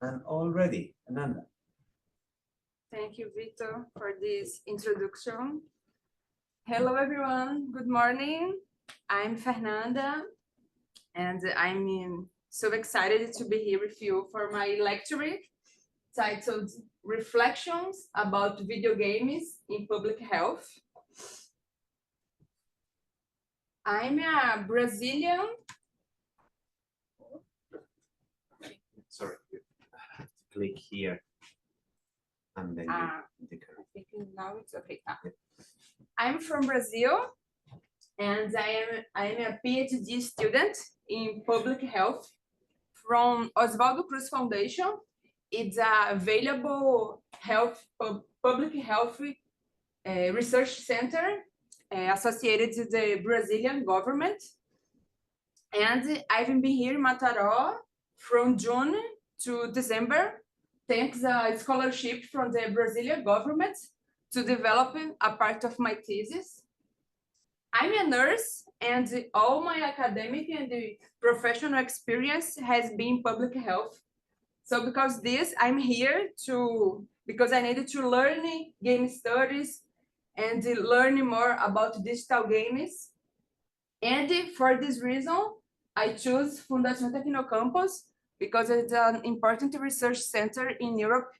and all ready. Fernanda. Thank you, Victor, for this introduction. Hello, everyone. Good morning. I'm Fernanda, and I'm so excited to be here with you for my lecture titled Reflections about Video Games in Public Health. I'm a Brazilian. Sorry, you have to click here. And then I think now it's okay. I'm from Brazil, and I am a PhD student in public health from Oswaldo Cruz Foundation. It's a available public health research center associated to the Brazilian government. And I've been here in Mataró from June to December, thanks a scholarship from the Brazilian government to develop a part of my thesis. I'm a nurse, and all my academic and professional experience has been public health. So because this, I'm here because I needed to learn game studies and learn more about digital games. And for this reason, I choose Fundação TecnoCampus because it's an important research center in Europe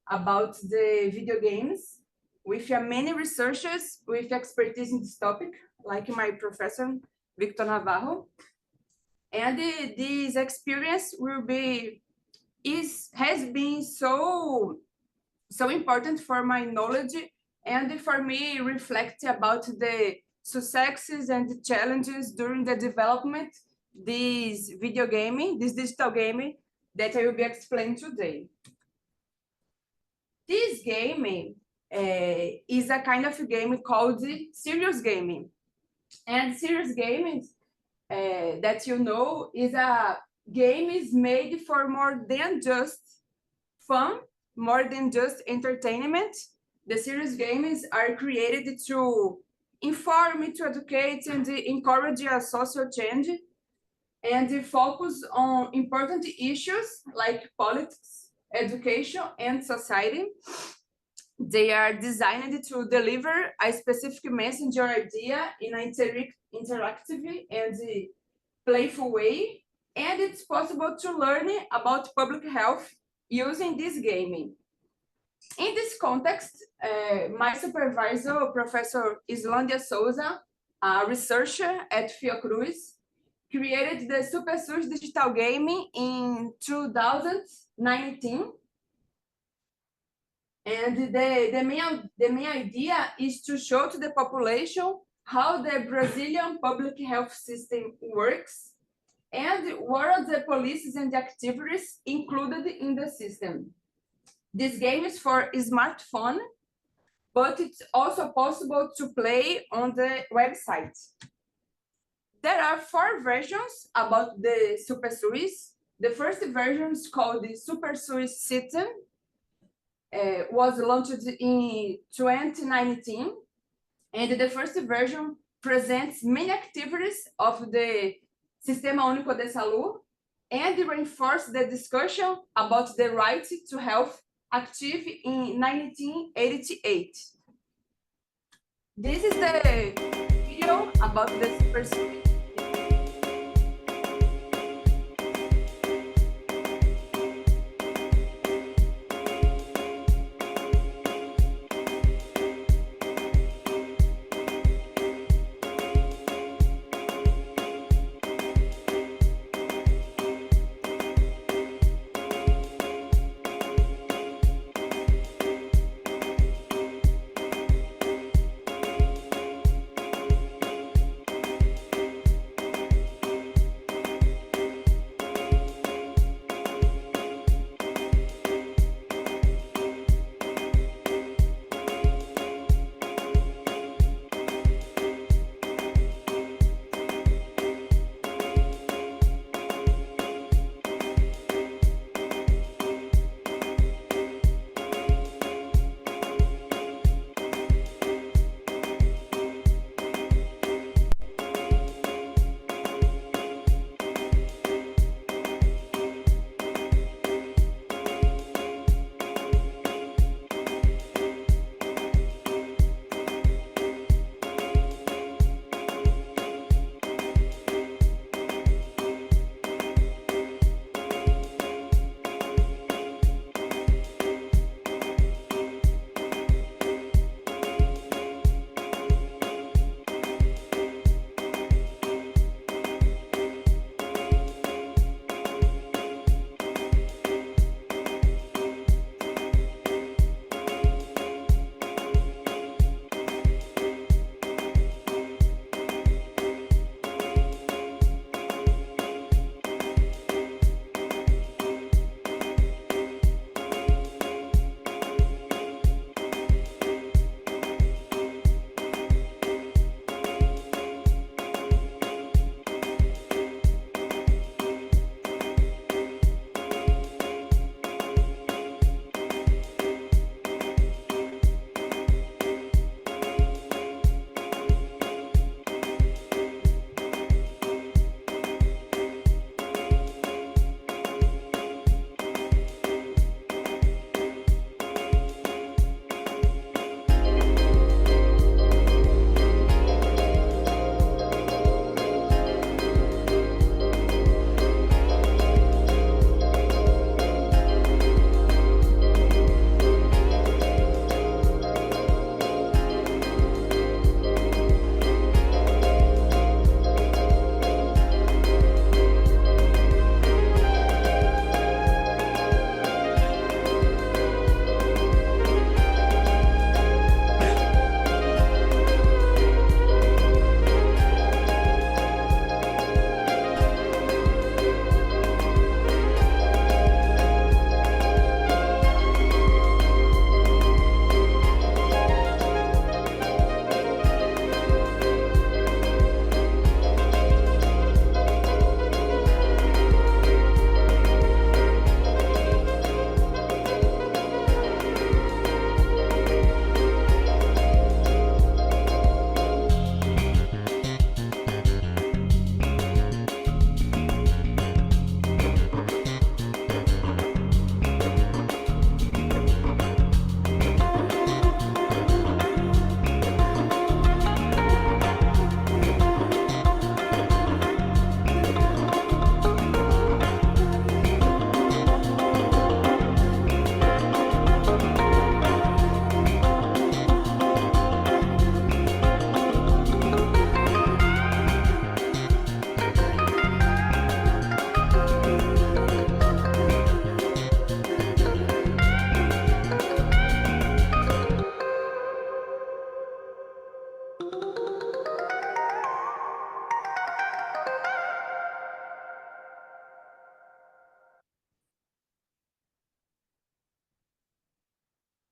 about the video games with many researchers with expertise in this topic, like my professor, Victor Navarro. And this experience has been so important for my knowledge and for me reflect about the successes and the challenges during the development this digital game that I will be explaining today. This game is a kind of game called serious gaming. And serious gaming, that you know, is a game is made for more than just fun, more than just entertainment. The serious games are created to inform, to educate, and encourage a social change, and focus on important issues like politics, education, and society. They are designed to deliver a specific message or idea in an interactive and playful way, and it's possible to learn about public health using this game. In this context, my supervisor, Professor Islandia Souza, a researcher at Fiocruz, created the SuperSUS digital game in 2019. And the main idea is to show to the population how the Brazilian public health system works and what are the policies and activities included in the system. This game is for a smartphone, but it's also possible to play on the website. There are 4 versions about the SuperSUS. The first version is called the SuperSUS system. Was launched in 2019, and the first version presents many activities of the Sistema Único de Saúde and reinforces the discussion about the right to health active in 1988. This is the video about the SuperSUS.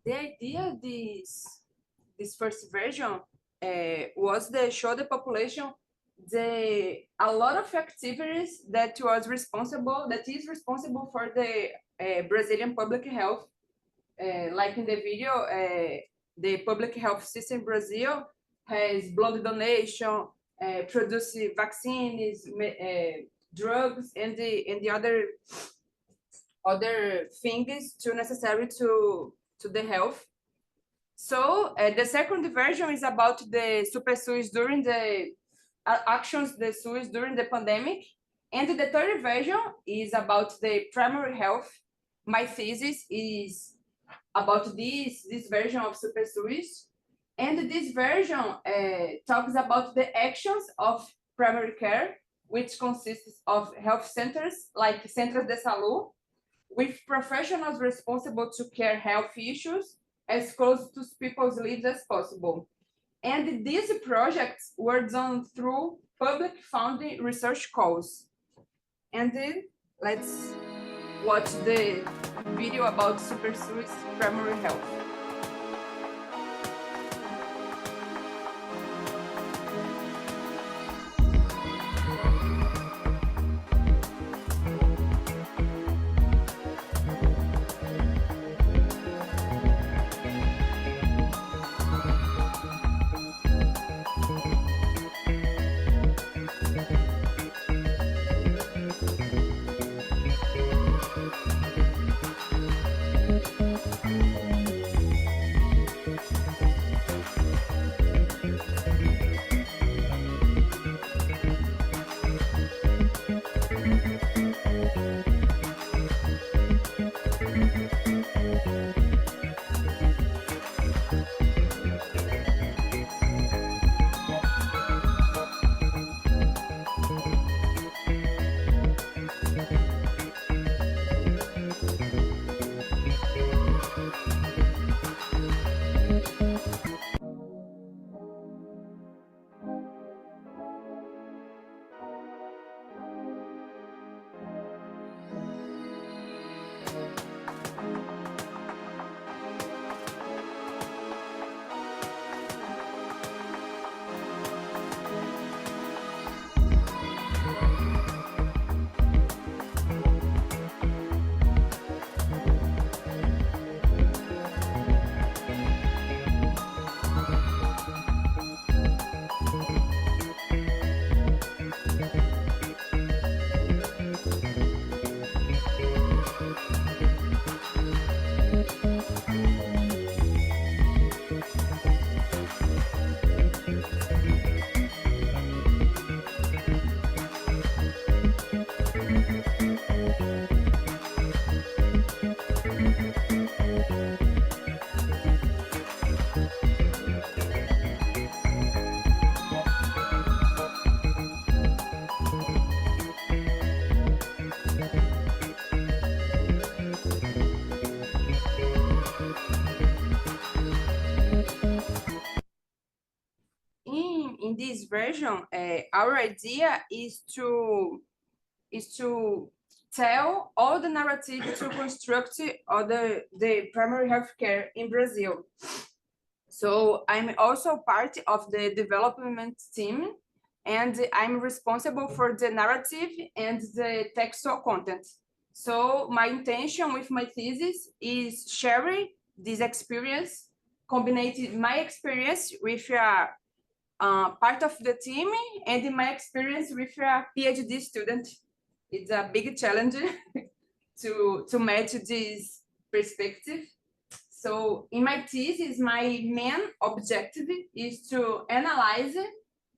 The idea of this first version was to show the population a lot of activities that is responsible for the Brazilian public health. Like in the video, the public health system in Brazil has blood donation, produce vaccines, drugs, and the other things too necessary to the health. So the second version is about the super SUS during the actions the SUS during the pandemic, and the third version is about the primary health. My thesis is about this version of super SUS, and this version talks about the actions of primary care, which consists of health centers like centros de salud, with professionals responsible to care health issues as close to people's lives as possible. And these projects were done through public funding research calls. And then let's watch the video about Super SUS primary health. In this version, our idea is to tell all the narrative to construct all the primary health care in Brazil. So I'm also part of the development team, and I'm responsible for the narrative and the textual content. So my intention with my thesis is sharing this experience, combining my experience with part of the team and my experience with a PhD student. It's a big challenge to match this perspective. So in my thesis, my main objective is to analyze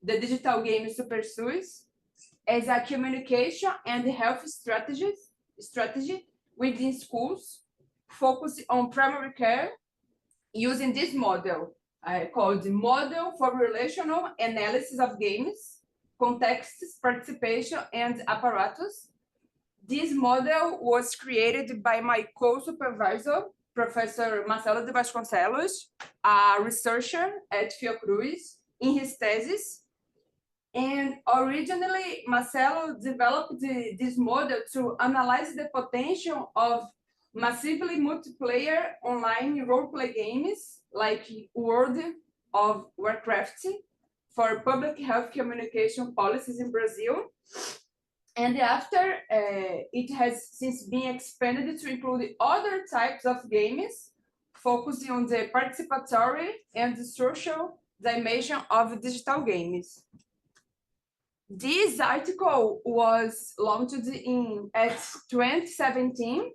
the digital game Super SUS as a communication and health strategy within schools, focused on primary care using this model called the Model for Relational Analysis of Games, Contexts, Participation, and Apparatus. This model was created by my co-supervisor, Professor Marcelo de Vasconcelos, a researcher at Fiocruz, in his thesis. And originally, Marcelo developed this model to analyze the potential of massively multiplayer online role-play games like World of Warcraft for public health communication policies in Brazil. And after, it has since been expanded to include other types of games, focusing on the participatory and the social dimension of digital games. This article was launched at 2017.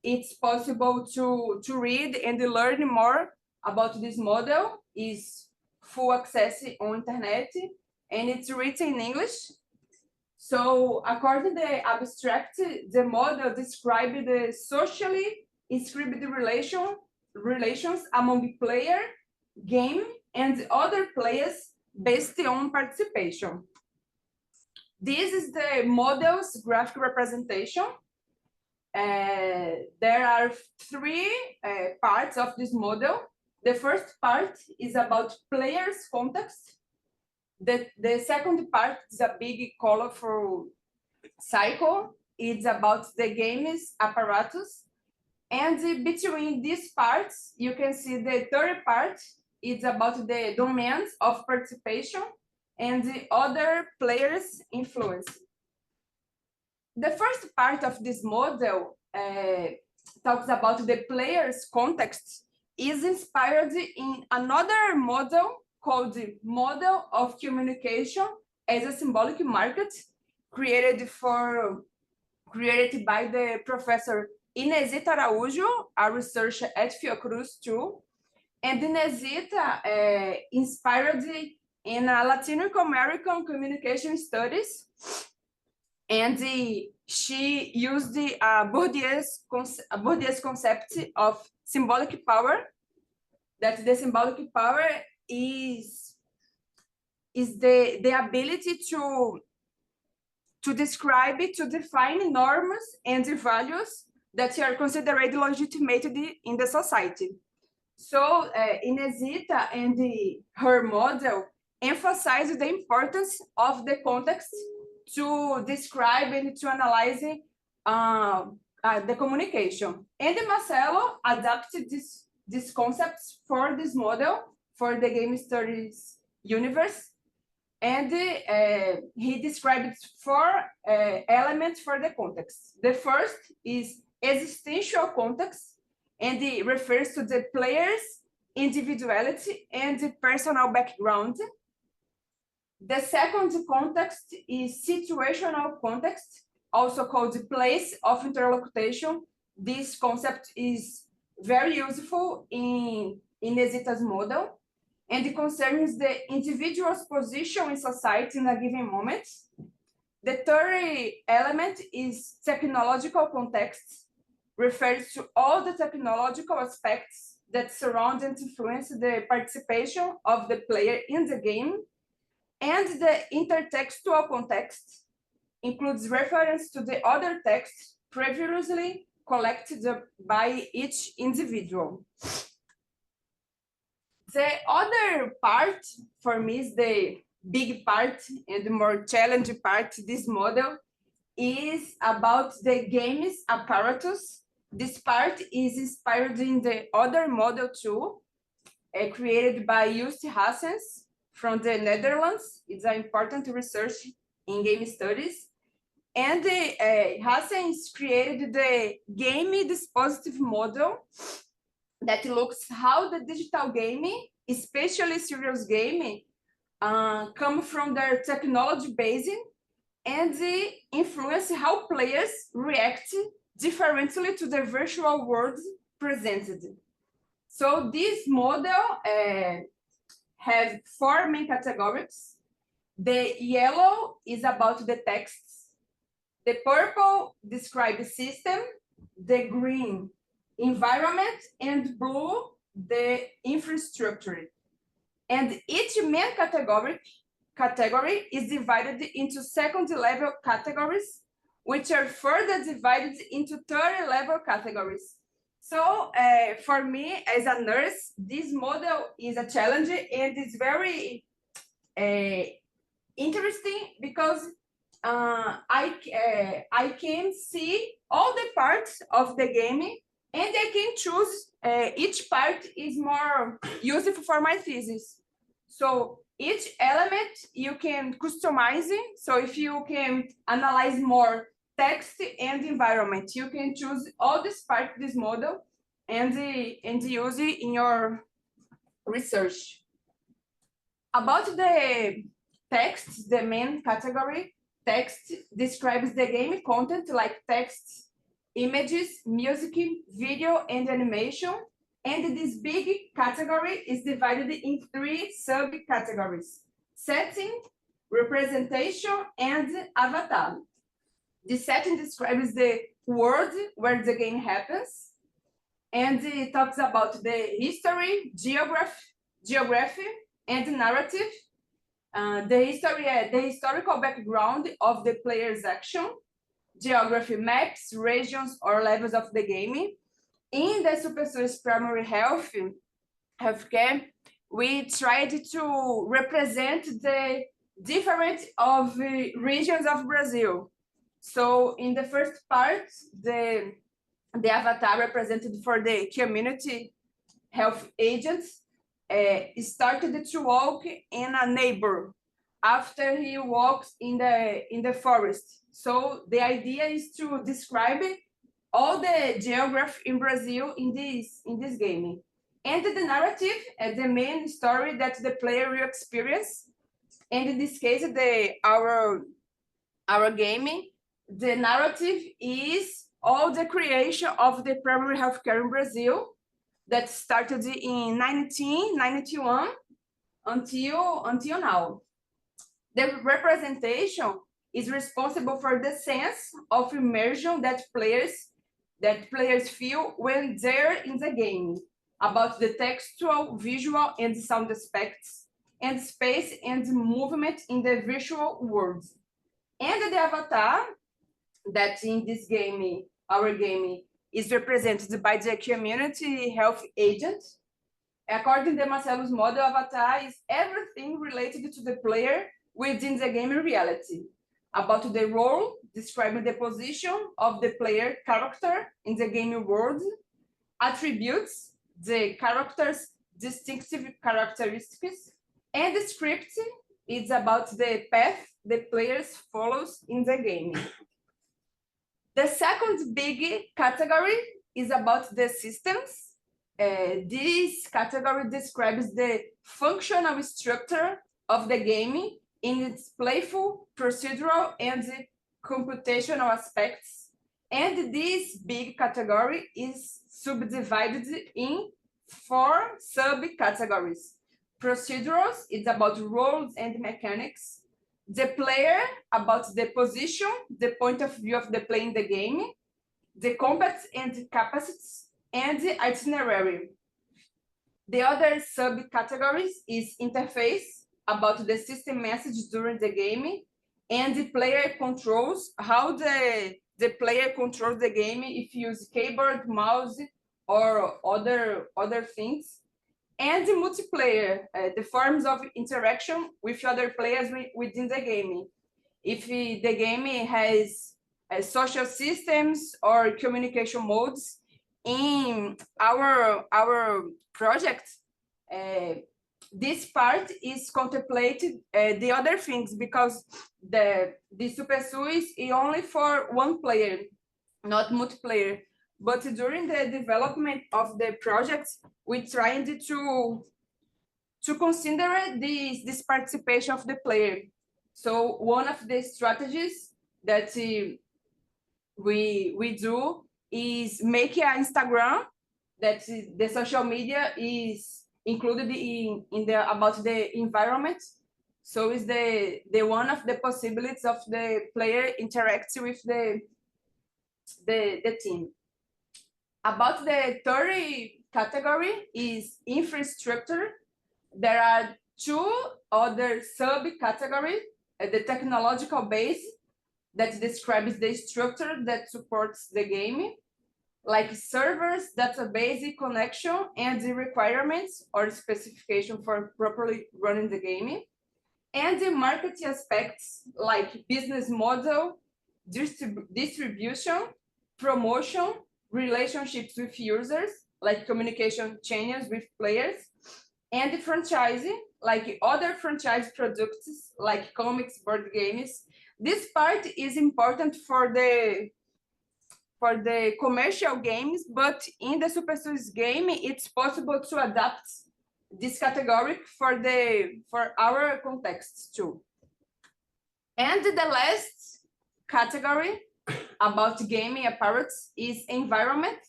It's possible to read and learn more about this model. Is full access on internet, and it's written in English. So according to the abstract, the model described the socially scripted relations among player, game, and other players based on participation. This is the model's graphic representation. There are three parts of this model. The first part is about players' context. The second part is a big colorful cycle. It's about the game's apparatus. And between these parts, you can see the third part. It's about the domains of participation and the other players' influence. The first part of this model talks about the player's context, is inspired in another model called the Model of Communication as a Symbolic Market, created by the professor Inesita Araújo, a researcher at Fiocruz too. And Inesita inspired in Latin American communication studies. And she used Bourdieu's concept of symbolic power, that the symbolic power is the ability to describe, to define norms and values that are considered legitimate in the society. So Inesita and her model emphasize the importance of the context to describe and to analyze the communication. And Marcelo adapted these concepts for this model, for the game studies universe. And he described four elements for the context. The first is existential context, and it refers to the player's individuality and personal background. The second context is situational context, also called the place of interlocution. This concept is very useful in Inesita's model, and it concerns the individual's position in society in a given moment. The third element is technological context, refers to all the technological aspects that surround and influence the participation of the player in the game. And the intertextual context includes reference to the other texts previously collected by each individual. The other part, for me, is the big part and the more challenging part. This model is about the game's apparatus. This part is inspired in the other model too, created by Joost Hassens from the Netherlands. It's an important research in game studies. And Hassens created the game dispositive model that looks how the digital gaming, especially serious gaming, come from their technology base and influence how players react differently to the virtual worlds presented. So this model has four main categories. The yellow is about the texts. The purple describes system. The green, environment, and blue, the infrastructure. And each main category is divided into second-level categories, which are further divided into third-level categories. So for me, as a nurse, this model is a challenge, and it's very interesting because I can see all the parts parts of the game, and I can choose each part is more useful for my thesis. So each element you can customize it. So if you can analyze more text and environment, you can choose all this part, this model, and use it in your research. About the text, the main category, text describes the game content like text, images, music, video, and animation. And this big category is divided in 3 subcategories: setting, representation, and avatar. The setting describes the world where the game happens, and it talks about the history, geography, and narrative. The historical background of the player's action, geography, maps, regions, or levels of the game. In the SuperSUS primary healthcare, we tried to represent the different of regions of Brazil. So in the first part, the avatar represented for the community health agents started to walk in a neighbor after he walks in the forest. So the idea is to describe all the geography in Brazil in this game. And the narrative, the main story that the player will experience. And in this case, our game, the narrative is all the creation of the primary healthcare in Brazil that started in 1991 until now. The representation is responsible for the sense of immersion that players feel when they're in the game, about the textual, visual, and sound aspects, and space and movement in the virtual world. And the avatar, that in this game, our game, is represented by the community health agent. According to Marcelo's model, avatar is everything related to the player within the game in reality, about the role, describing the position of the player character in the game world, attributes, the character's distinctive characteristics, and the script is about the path the players follows in the game. The second big category is about the systems. This category describes the functional structure of the game in its playful, procedural, and computational aspects. And this big category is subdivided in 4 subcategories. Procedurals is about roles and mechanics. The player, about the position, the point of view of the player in the game. The combats and capacities, and the itinerary. The other subcategories is interface, about the system message during the game, and the player controls, how the player controls the game if you use keyboard, mouse, or other things. And the multiplayer, the forms of interaction with other players within the game. If the game has social systems or communication modes. In our project, this part is contemplated the other things, because the SuperSUS is only for one player, not multiplayer. But during the development of the project, we tried to consider this participation of the player. So one of the strategies that we do is make an Instagram that the social media is included in the about the environment. So is the one of the possibilities of the player interacting with the team. About the third category is infrastructure. There are 2 other subcategories: the technological base, that describes the structure that supports the game, like servers, database connection, and the requirements or specification for properly running the game. And the marketing aspects, like business model, distribution, promotion, relationships with users, like communication channels with players, and franchising, like other franchise products, like comics, board games. This part is important for the commercial games, but in the Super Studios game, it's possible to adapt this category for our context too. And the last category about gaming apparatus is environment.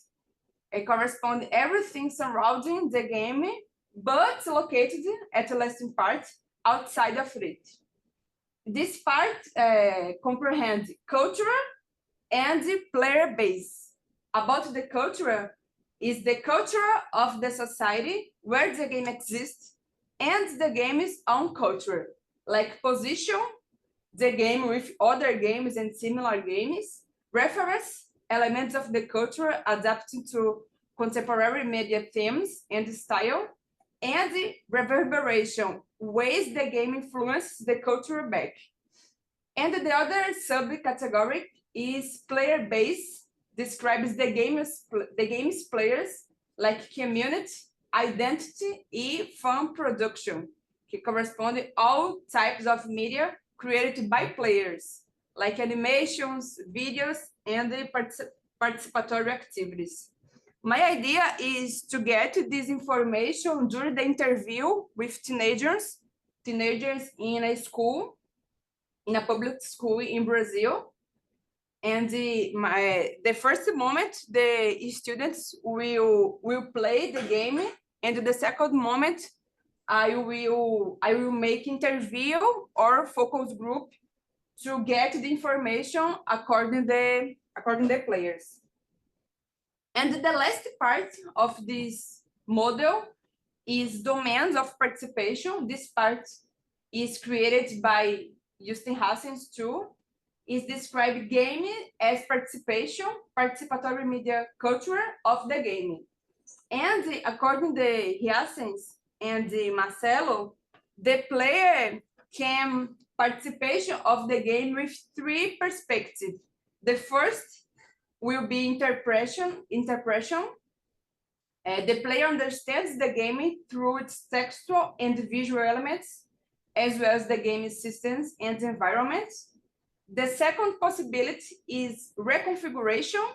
It corresponds everything surrounding the game, but located at the last part outside of it. This part comprehends culture and player base. About the culture is the culture of the society where the game exists and the game's own culture, like position the game with other games and similar games, reference elements of the culture adapting to contemporary media themes and style, and reverberation, ways the game influences the culture back. And the other subcategory is player base, describes the game's players, like community, identity, and fan production, que correspond to all types of media created by players, like animations, videos, and the participatory activities. My idea is to get this information during the interview with teenagers in a school, in a public school in Brazil. And the first moment, the students will play the game, and the second moment, I will make interview or focus group to get the information according the players. And the last part of this model is domains of participation. This part is created by Justin Hassens too. Is described game as participation, participatory media culture of the game. And according to Hassens and Marcelo, the player can participation of the game with three perspectives. The first will be interpretation. The player understands the game through its textual and visual elements, as well as the game systems and environments. The second possibility is reconfiguration.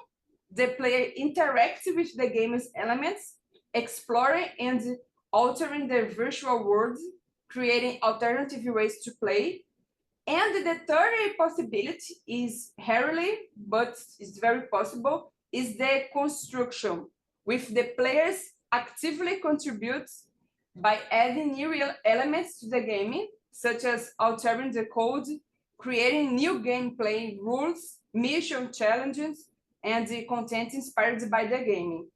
The player interacts with the game's elements, exploring and altering the virtual world, creating alternative ways to play. And the third possibility is rarely, but it's very possible, is the construction, with the players actively contribute by adding new elements to the game, such as altering the code, creating new gameplay rules, mission challenges, and the content inspired by the game.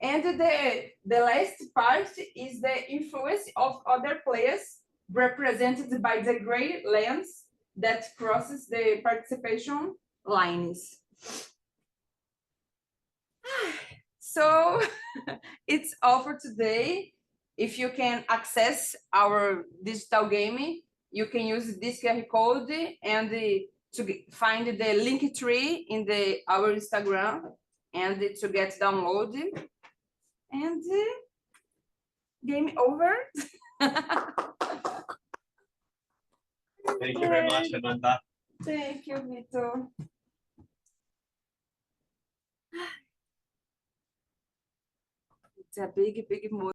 And the last part is the influence of other players, represented by the gray lines that crosses the participation lines. So it's all for today. If you can access our digital gaming, you can use this QR code and to find the link tree in our Instagram and to get downloaded. And game over. Thank you very much, Fernanda. Thank you, Vito. It's a big, big mood.